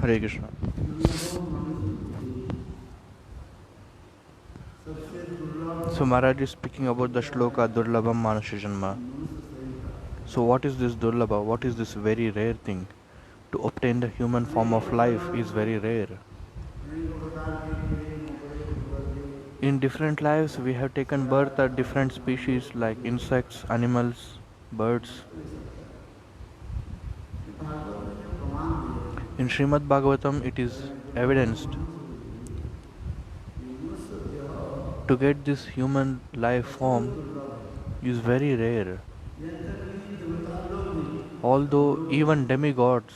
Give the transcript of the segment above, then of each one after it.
Hare Krishna. So Maharaj is speaking about the shloka Durlabham Manusya Janma. So what is this Durlabha? What is this very rare thing? To obtain the human form of life is very rare. In different lives we have taken birth at different species like insects, animals, birds. In Srimad Bhagavatam it is evidenced to get this human life form is very rare. Although even demigods,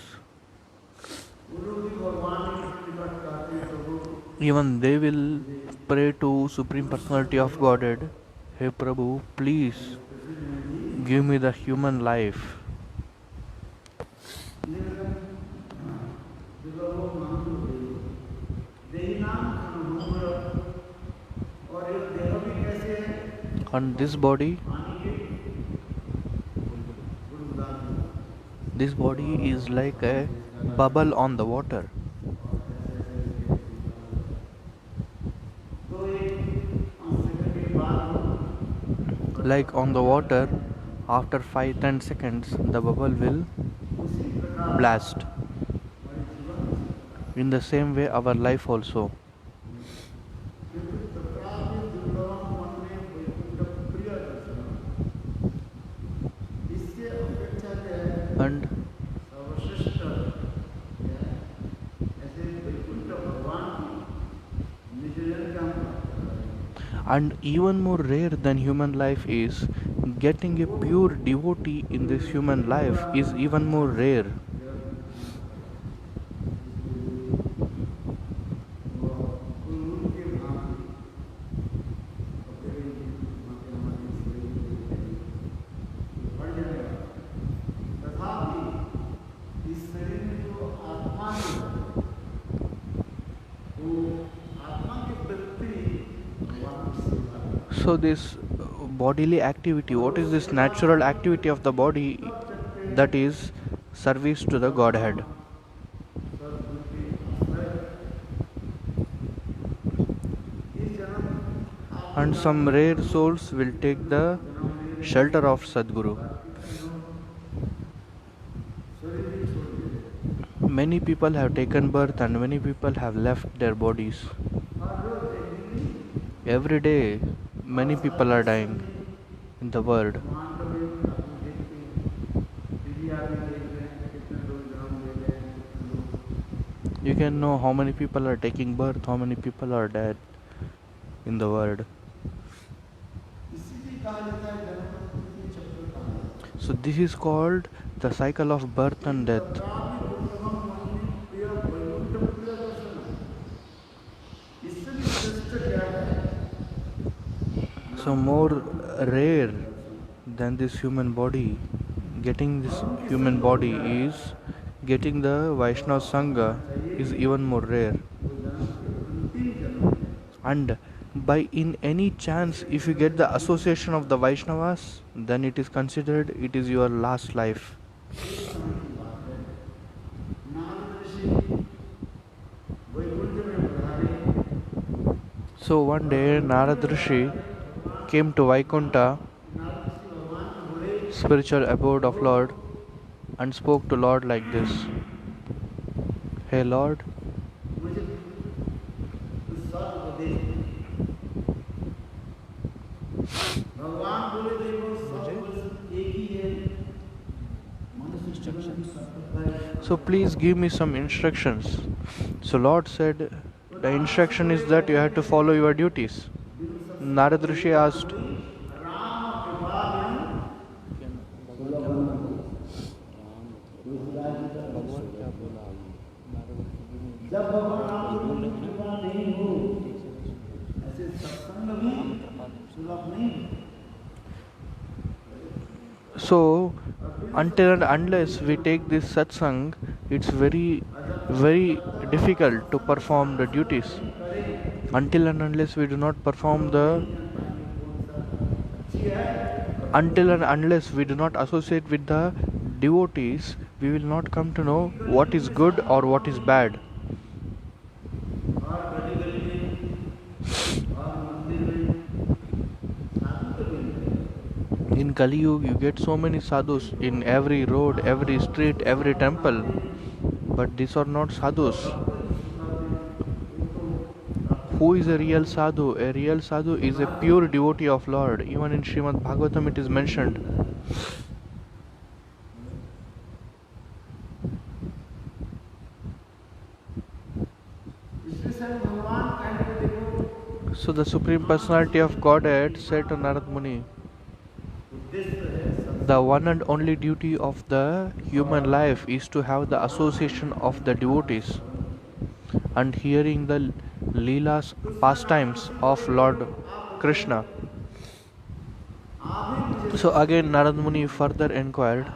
even they will pray to Supreme Personality of Godhead, Hey Prabhu, please give me the human life. And this body is like a bubble on the water. Like on the water, after 5-10 seconds the bubble will blast. In the same way our life also. And even more rare than human life is getting a pure devotee in this human life is even more rare. So this bodily activity, what is this natural activity of the body? That is service to the Godhead. And some rare souls will take the shelter of Sadguru. Many people have taken birth and many people have left their bodies. Every day many people are dying in the world. You can know how many people are taking birth, how many people are dead in the world. So this is called the cycle of birth and death. So more rare than this human body, getting this human body is getting the Vaishnava Sangha is even more rare. And by in any chance if you get the association of the Vaishnavas, then it is considered it is your last life. So one day Narad Rishi came to Vaikunta, spiritual abode of Lord, and spoke to Lord like this: Hey Lord, So please give me some instructions. So Lord said, the instruction is that you have to follow your duties. Narad Rishi asked, so until and unless we take this satsang, it's very difficult to perform the duties. Until and unless we do not perform the until and unless we do not associate with the devotees, we will not come to know what is good or what is bad. In Kali Yuga, you get so many sadhus in every road, every street, every temple, but these are not sadhus. Who is a real sadhu? A real sadhu is a pure devotee of Lord. Even in Srimad Bhagavatam it is mentioned. So the Supreme Personality of Godhead said to Narad Muni, the one and only duty of the human life is to have the association of the devotees and hearing the Leelas pastimes of Lord Krishna. So again Narad Muni further inquired,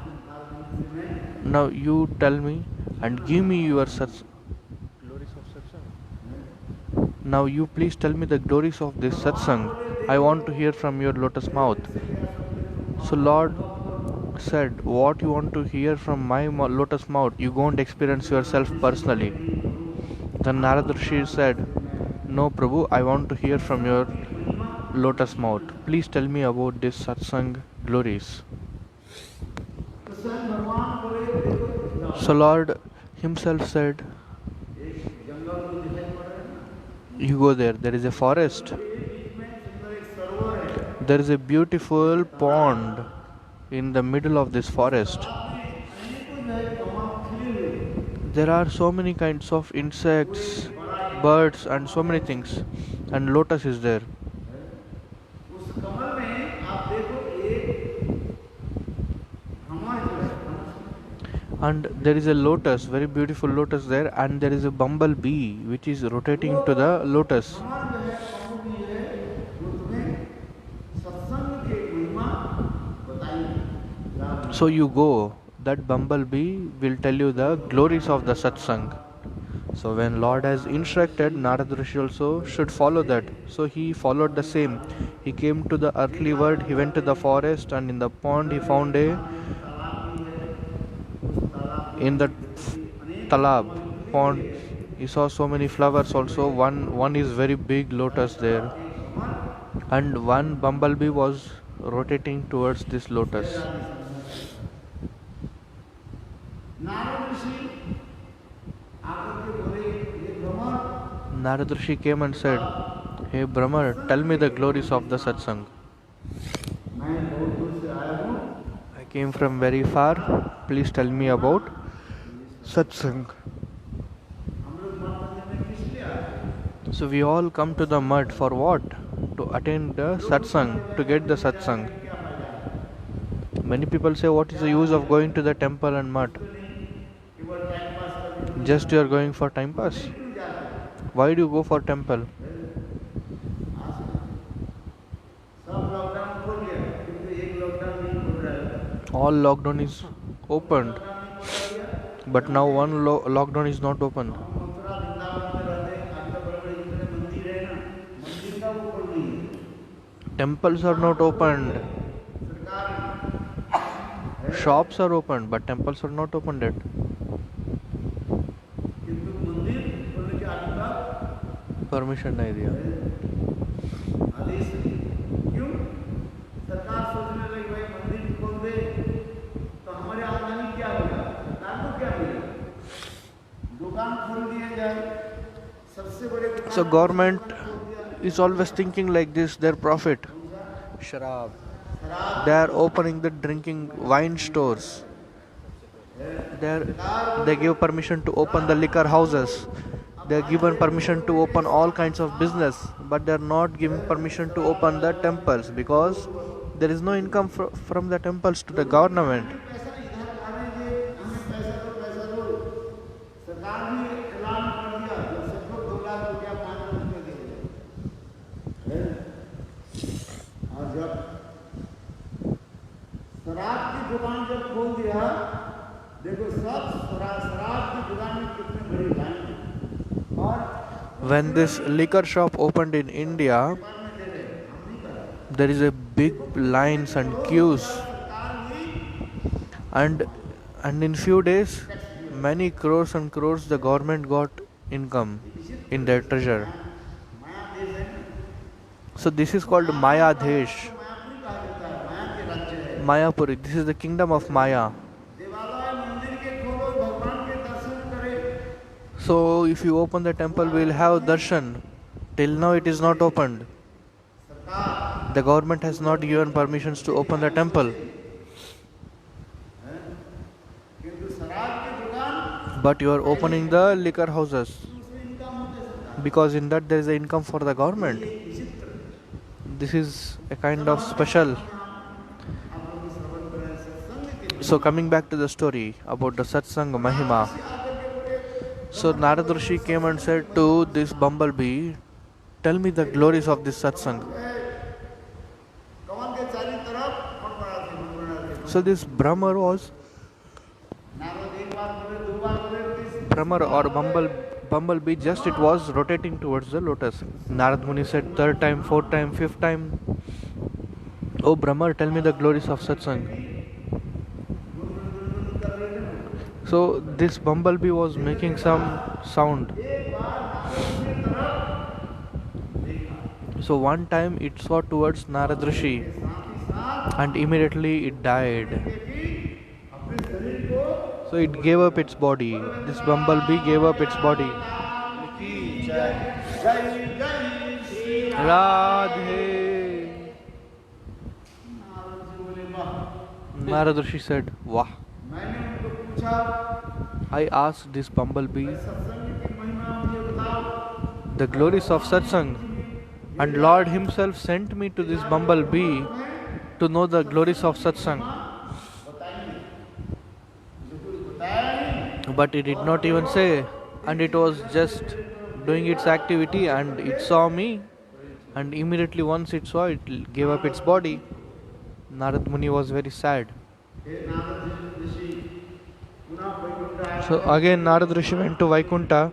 now you tell me and give me your glories of satsang. Now you please tell me the glories of this satsang. I want to hear from your lotus mouth. So Lord said, what you want to hear from my lotus mouth, you go and experience yourself personally. Then Narad Rishi said, no Prabhu, I want to hear from your lotus mouth. Please tell me about this satsang glories. So Lord himself said, you go there is a forest. There is a beautiful pond in the middle of this forest. There are so many kinds of insects, birds and so many things, and lotus is there. And there is a lotus, very beautiful lotus there, and there is a bumblebee which is rotating to the lotus. So you go, that bumblebee will tell you the glories of the satsang. So when Lord has instructed, Narad Rishi also should follow that. So he followed the same. He came to the earthly world, he went to the forest, and in the pond he found in the talab pond he saw so many flowers also. One is very big lotus there, and one bumblebee was rotating towards this lotus. Narad Rishi came and said, hey Brahma, tell me the glories of the satsang. I came from very far, please tell me about satsang. So we all come to the mud for what? To attain the satsang, to get the satsang. Many people say, what is the use of going to the temple and mud? Just you are going for time pass. Why do you go for temple? All lockdown is opened, but now one lockdown is not open. Temples are not opened. Shops are opened, but temples are not opened yet. Permission नहीं दिया. क्यों? सरकार सोचने लगी भाई मंदिर खोल दे तो हमारे आमदनी क्या होगा? सरकार को क्या मिलेगा? दुकान खोल दिए जाए सबसे बड़े. So government is always thinking like this, their profit. Sharab. They are opening the drinking wine stores. They give permission to open the liquor houses. They are given permission to open all kinds of business, but they are not giving permission to open the temples because there is no income from the temples to the government. शराब की दुकान जब खोल दिया, देखो सब शराब की दुकान में कितनी बड़ी लाइन। और when this liquor shop opened in India, there is a big lines and queues, and in few days, many crores and crores the government got income in their treasure. So this is called Maya Desh. Mayapuri. This is the kingdom of Maya. So if you open the temple, we will have darshan. Till now it is not opened. The government has not given permissions to open the temple. But you are opening the liquor houses because in that there is an income for the government. This is a kind of special. So coming back to the story about the satsang Mahima. So Narad Rishi came and said to this bumblebee, tell me the glories of this satsang. So this Brahma or bumblebee, just it was rotating towards the lotus. Narad Muni said third time, fourth time, fifth time, oh Brahma, tell me the glories of satsang. So this bumblebee was making some sound. So one time it saw towards Narad Rishi and immediately it died. So it gave up its body. This bumblebee gave up its body. Radhe. Narad Rishi said, Wah. I asked this bumblebee the glories of satsang, and Lord himself sent me to this bumblebee to know the glories of satsang. But it did not even say, and it was just doing its activity and it saw me, and immediately once it saw, it gave up its body. Narad Muni was very sad. So again Narad Rishi went to Vaikunta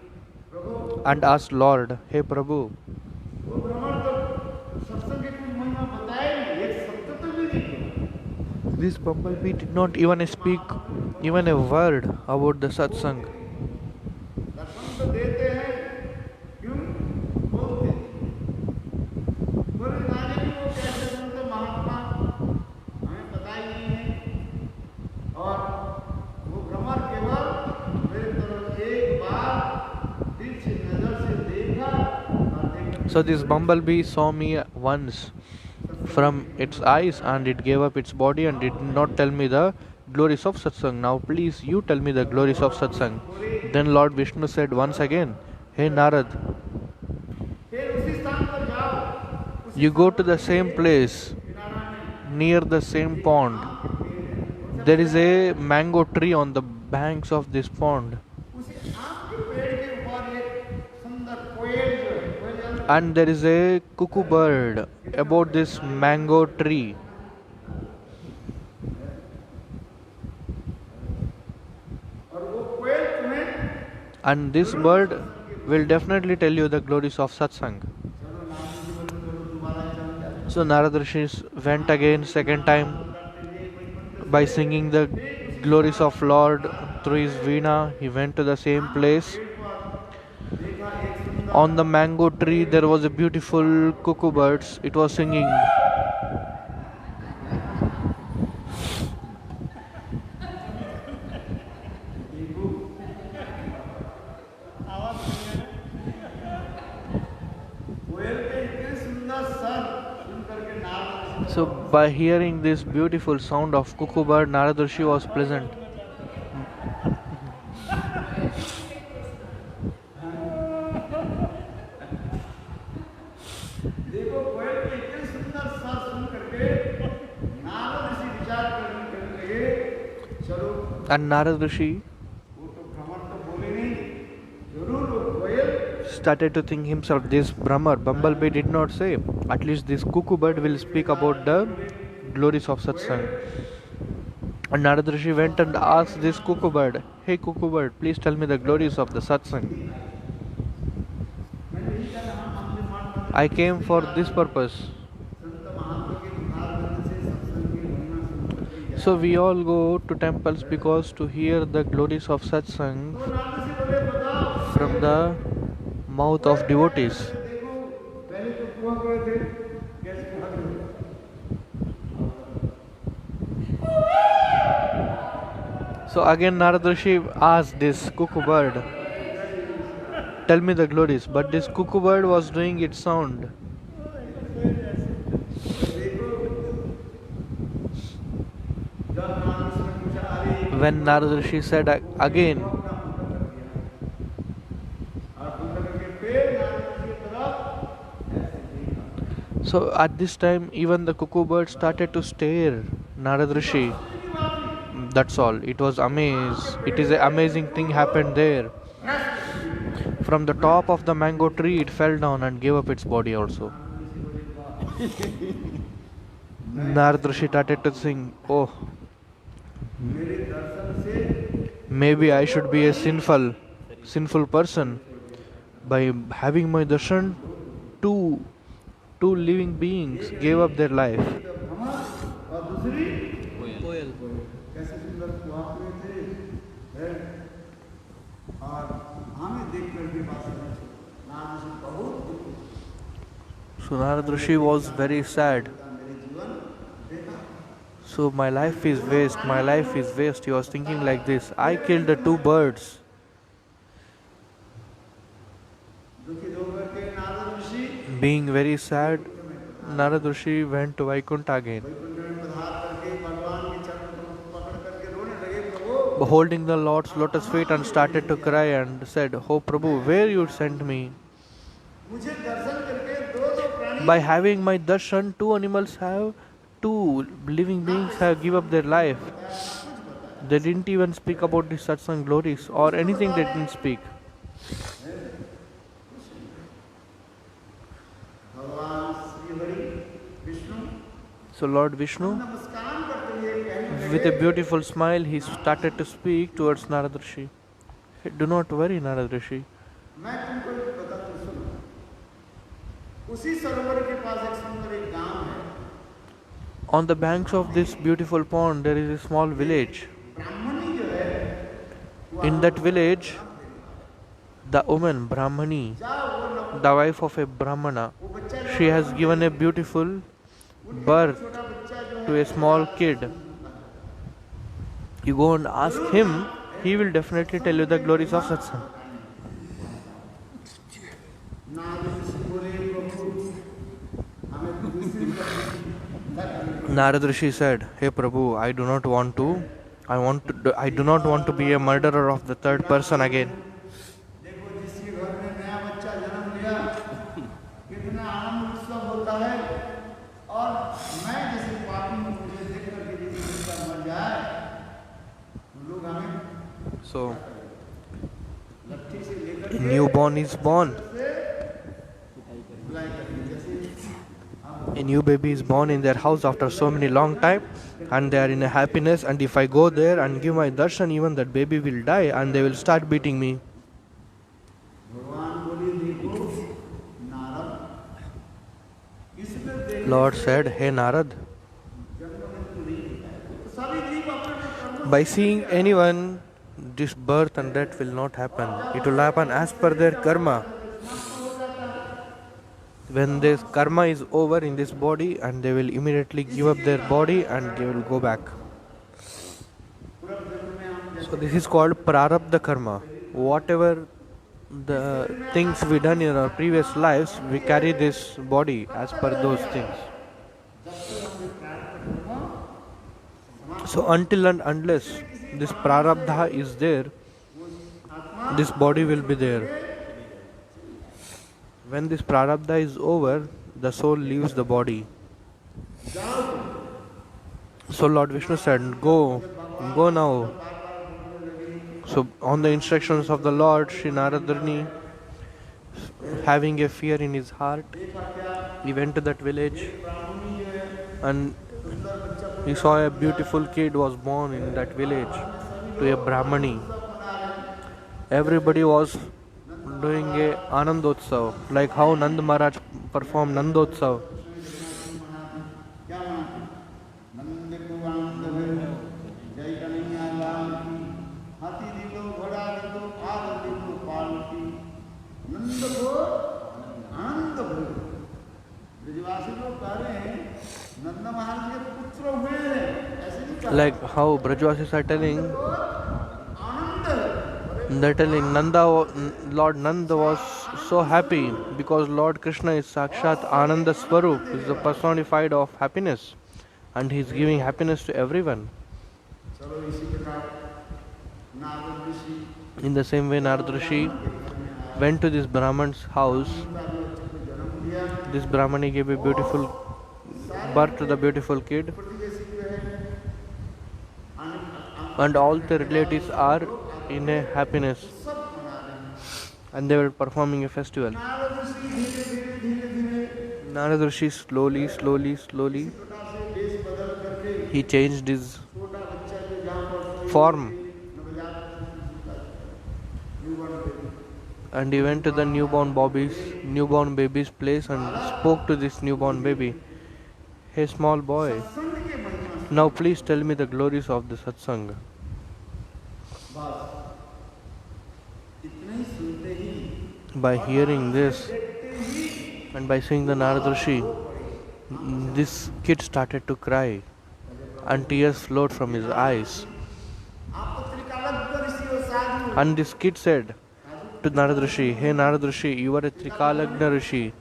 and asked Lord, Hey Prabhu, this bumblebee did not even speak even a word about the satsang. So this bumblebee saw me once from its eyes and it gave up its body and did not tell me the glories of satsang. Now please you tell me the glories of satsang. Then Lord Vishnu said once again, Hey Narad, you go to the same place near the same pond. There is a mango tree on the banks of this pond. And there is a cuckoo bird about this mango tree. And this bird will definitely tell you the glories of satsang. So Narad Rishi went again second time by singing the glories of Lord through his veena. He went to the same place. On the mango tree there was a beautiful cuckoo bird. It was singing. So by hearing this beautiful sound of cuckoo bird, Narad Rishi was pleasant. देखो कोयल के इतने सुंदर स्वर सुन करके नारद ऋषि विचार करने लगे, चलो And Narad Rishi वो तो भ्रमर तो बोले नहीं, जरूर वो कोयल started to think himself, this Brahmar, bumblebee did not say, at least this cuckoo bird will speak about the glories of satsang. And Narad Rishi went and asked this cuckoo bird, hey cuckoo bird, please tell me the glories of the satsang. I came for this purpose. संत महात्मा के पुकार करने से सत्संग की महिमा शुरू होती है। So we all go to temples because to hear the glories of satsang तो नारद ऋषि बोले, बताओ from the mouth of devotees. देखो पहले तो कुआं गए थे, कैसे कुआं गए? So again Narad Rishi asked this cuckoo bird, tell me the glories. But this cuckoo bird was doing its sound. When Narad Rishi said again, so at this time even the cuckoo bird started to stare Narad Rishi. That's all. It was amazed. It is an amazing thing happened there. From the top of the mango tree, it fell down and gave up its body also. Narad Rishi started to think, oh, maybe I should be a sinful person. By having my darshan, two living beings gave up their life. और दूसरी कैसे सुंदर कुआं में थे, हैं? और हमें देख करके बात समझ नारद ऋषि बहुत दुखी So Narad Rishi was very sad. मेरे जीवन देखा So my life is waste. He was thinking like this. I killed the two birds. दुखी होकर के नारद ऋषि Being very sad, Narad Rishi went to Vaikuntha again. Vaikuntha में पधार करके भगवान के चरण को पकड़ करके रोने लगे, प्रभु Holding the Lord's lotus feet and started to cry and said, oh Prabhu, where you sent me? मुझे दर्शन करके दो प्राणी By having my darshan, two living beings have give up their life. They didn't even speak about the satsang glories or anything they didn't speak. भगवान Shri Hari Vishnu So Lord Vishnu, नमस्कार करते हुए कहने with a beautiful smile, he started to speak towards Narad Rishi. Hey, do not worry, Narad Rishi. मैं तुमको एक बताता हूं, सुनो। उसी सरोवर के पास एक सुंदर एक गांव है, On the banks of this beautiful pond, there is a small village. ब्राह्मणी जो है In that village, the woman Brahmani, जा वो न the wife of a Brahmana, वो बच्चा जो she has given a beautiful birth छोटा बच्चा जो to a small kid. You go and ask him, he will definitely tell you the glories of satsang. Narad ऋषि बोले, प्रभु हमें तो दूसरी तरफ Narad Rishi said, hey Prabhu, I do not want to be a murderer of the third person again. देखो जिसके घर में नया बच्चा जन्म लिया कितना आनंद उत्सव होता है, और मैं जैसे पापी हूँ, मुझे देख करके यदि बच्चा मर जाए तो लोग हमें So, लट्ठी से लेकर a newborn is born. बुलाए करके, जैसे A new baby is born in their house after so many long time, and they are in a happiness, and if I go there and give my darshan, even that baby will die and they will start beating me. भगवान बोले, देखो नारद, इसमें देख Lord said, hey Narad, जन्म मृत्यु नहीं होता है, तो सभी जीव अपने अपने कर्मों by seeing anyone, this birth and death will not happen. It will happen as per their karma. When this karma is over in this body, and they will immediately give up their body and they will go back. So this is called prarabdha karma. Whatever the things we done in our previous lives, we carry this body as per those things. So until and unless this prarabdha is there, this body will be there. When this prarabdha is over, the soul leaves the body. So Lord Vishnu said, go now. So on the instructions of the Lord, Sri Naradharni, having a fear in his heart, he went to that village and he saw a beautiful kid was born in that village to a Brahmani. Everybody was doing a Anandotsav, like how Nand Maharaj performed Nandotsav. Like how Brajvasis are telling, they're telling Lord Nanda was so happy because Lord Krishna is Sakshat Ananda Swarup, is the personified of happiness, and he is giving happiness to everyone. In the same way, Narad Rishi went to this Brahman's house. This Brahmani gave a beautiful birth to the beautiful kid, and all the relatives are in a happiness, and they were performing a festival. Narad Rishi slowly he changed his form and he went to the newborn baby's place and spoke to this newborn baby. Hey small boy, now please tell me the glories of the satsang. By hearing this and by seeing the Narad Rishi, this kid started to cry and tears flowed from his eyes. And this kid said to Narad Rishi, hey Narad Rishi, you are a Trikalagna Rishi.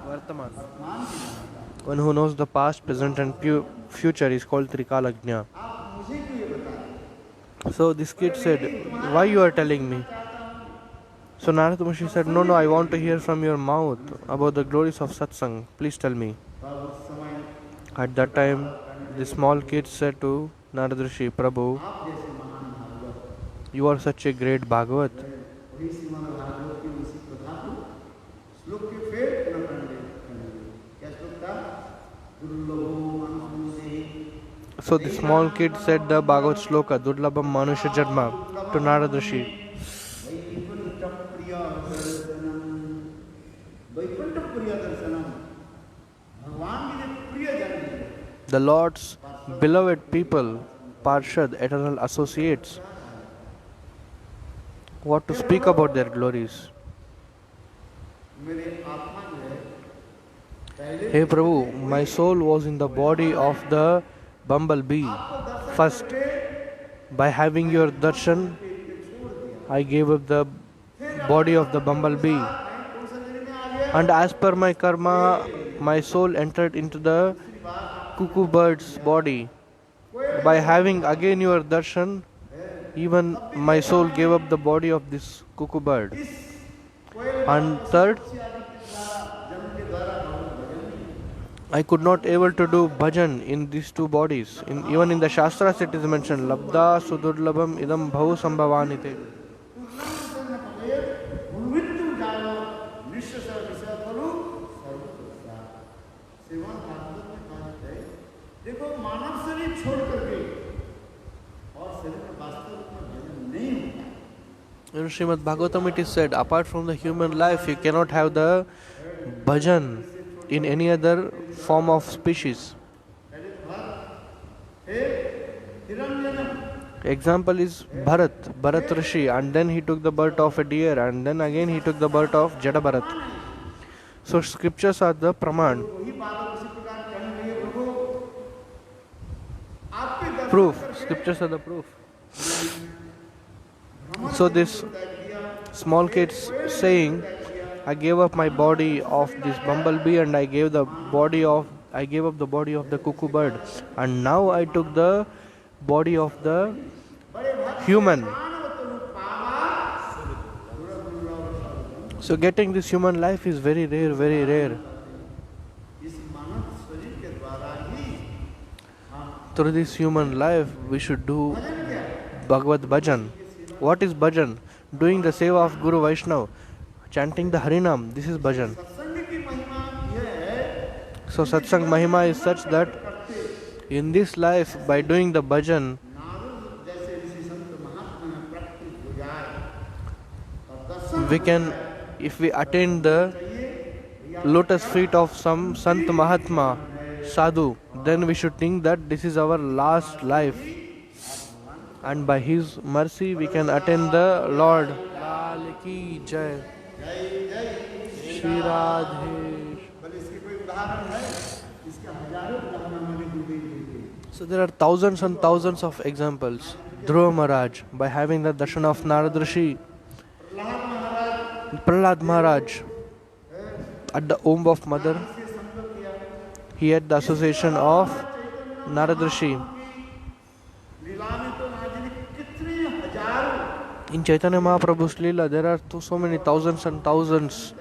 Vartaman. One who knows the past, present and future is called Trikalagna. So this kid said, why you are telling me? So Narad Rishi said, no, I want to hear from your mouth about the glories of satsang. Please tell me. At that time, the small kid said to Narad Rishi, Prabhu, you are such a great Bhagavat. So the small kid said the Bhagavat Shloka, Durlabham Manusha Janma, to Narad Rishi. The Lord's beloved people, Parshad, eternal associates. What to speak about their glories? Hey Prabhu, my soul was in the body of the bumblebee. First, by having your darshan, I gave up the body of the bumblebee. And as per my karma, my soul entered into the cuckoo bird's body. By having again your darshan, even my soul gave up the body of this cuckoo bird. And third, I could not able to do bhajan in these two bodies. Even in the Shastras it is mentioned, Labda Sudurlabham Idam Bhavu Sambhavanite. In Srimad Bhagavatam it is said, apart from the human life, you cannot have the bhajan in any other form of species. Example is Bharat Rishi, and then he took the birth of a deer, and then again he took the birth of Jada Bharat. So scriptures are the praman. Scriptures are the proof. So this small kid's saying, I gave up my body of this bumblebee and I gave the body of I gave up the body of the cuckoo bird, and now I took the body of the human. So getting this human life is very rare, very rare. इस मानव शरीर के द्वारा ही Through this human life, we should do भजन क्या है? Bhagavad Bhajan. What is Bhajan? Doing the seva of Guru Vaishnav, chanting the Harinam. This is Bhajan. सत्संग की महिमा यह है So Satsang Mahima is such that in this life, by doing the Bhajan, Narad जैसे ऋषि संत महात्मा में प्रकट हो जाए और दर्शन we can, if we attain the lotus feet of some Sant Mahatma, Sadhu, then we should think that this is our last life. And by his mercy, we can attain the Lord. Lal ki jai. जय जय Shri Radhe. बल इसकी कोई उदाहरण है इसके हजारों उदाहरण हमारे गुरुदेव देते So there are thousands and thousands of examples. Dhruva Maharaj, by having the darshan of Narad Rishi, Prahlad Maharaj Prahlad Maharaj, at the womb of mother, से संपर्क किया he had the association of Narad Rishi. लीला में तो नाजिन कितने हजारों In Chaitanya Mahaprabhu's Leela, there are so many thousands and thousands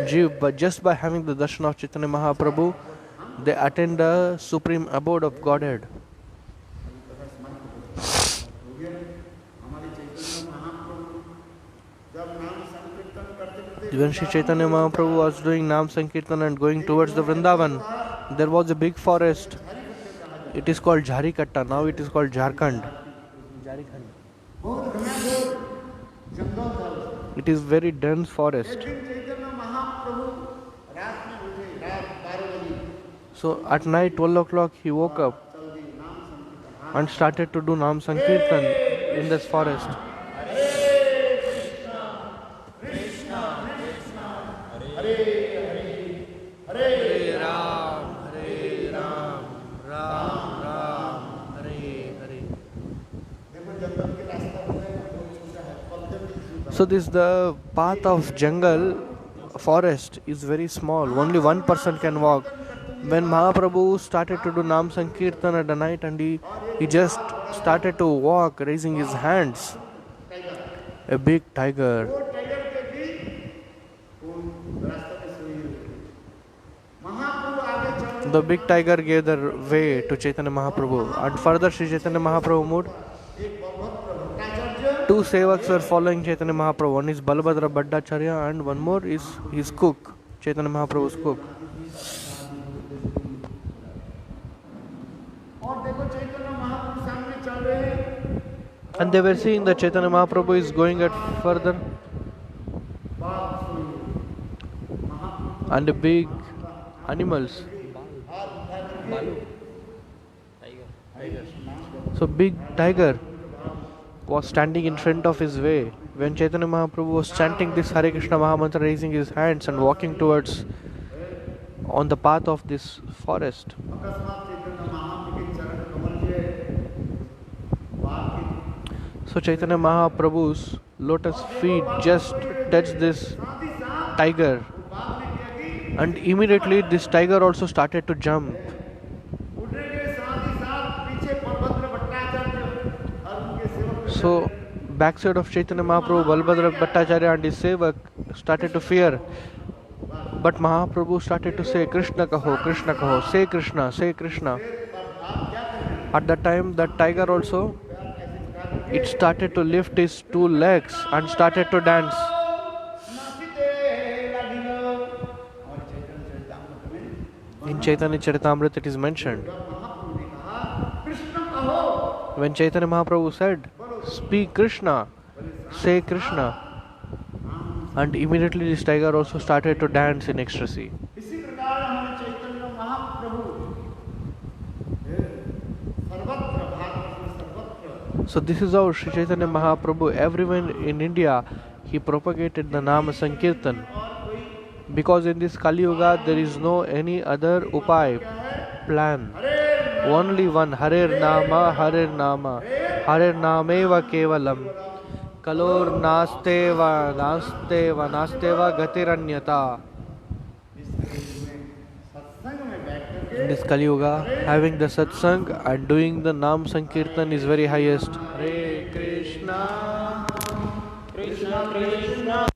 Jeev, but just by having the darshan of Chaitanya Mahaprabhu, they attain the supreme abode of Godhead. हो गया हमारे चैतन्य महाप्रभु जब नाम संकीर्तन करते When Sri Chaitanya Mahaprabhu was doing Nam Sankirtan and going towards the Vrindavan, there was a big forest. It is called Jharikatta. Now it is called Jharkhand. बहुत घना जंगल था उसमें। It is very dense forest. एक दिन चैतन्य महाप्रभु रात में उठे रात 12 बजे So at night, 12 o'clock, he woke up चल दी नाम संकीर्तन and started to do Nam Sankirtan in this forest. Hare Ram, Hare Ram, Ram Ram, Hare Hare. देखो जंगल के रास्ता है बहुत छोटा है पलजम भी छोटा So this the path of jungle forest is very small. Only one person can walk. When Mahaprabhu started to do Nam Sankirtan at the night and he just started to walk raising his hands, a big tiger, वो tiger के भी वो रास्ते में सोई हुई महाप्रभु आगे चल रहे the big tiger gave the way to Chaitanya Mahaprabhu. And further Sri Chaitanya Mahaprabhu moved. एक Balabhadra Bhattacharya Two sevaks were following Chaitanya Mahaprabhu. One is Balabhadra Bhattacharya and one more is his cook, Chaitanya Mahaprabhu's cook. और देखो चैतन्य महाप्रभु सामने चल रहे हैं And they were seeing that Chaitanya Mahaprabhu is going at further बाघ सोई हुई महाप्रभु and the big animals. So big tiger was standing in front of his way. When Chaitanya Mahaprabhu was chanting this Hare Krishna Mahamantra, raising his hands and walking towards on the path of this forest. अकस्मात चैतन्य महाप्रभु के चरण कमल के बाघ के So Chaitanya Mahaprabhu's lotus feet just touched this साथ ही साथ tiger, बाघ ने क्या की and immediately this tiger also started to jump. उठने के साथ ही साथ पीछे बलभद्र भट्टाचार्य और उनके सेवक So backside of Chaitanya Mahaprabhu, Balbhadra Bhattacharya and his sevak started to fear. But Mahaprabhu started to say, Krishna kaho, Krishna kaho, say Krishna, say Krishna. At that time, that tiger also, it started to lift his two legs and started to dance. नाचते लगिलो और चैतन्य चरितामृत में In Chaitanya Charitamrita it is mentioned. महाप्रभु ने कहा कृष्ण कहो When Chaitanya Mahaprabhu said, speak Krishna, say Krishna, and immediately this tiger also started to dance in ecstasy. इसी प्रकार हमारे चैतन्य महाप्रभु सर्वत्र भारत में सर्वत्र So this is how Sri Chaitanya Mahaprabhu, everyone in India, he propagated the Nama Sankirtan. और कोई Because in this Kali Yuga there is no any other upay, plan. Only one, Harer Nama, Harer Nama, Harer Nameva Kevalam. Kalor Nasteva, Nasteva, Nasteva Gatiranyata. इस में सत्संग में बैठ करके In the this Kali Yuga, having the satsang and doing the Nam Sankirtan is very highest. Hare Krishna, Krishna Krishna.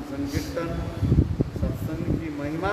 संकीर्तन सत्संग की महिमा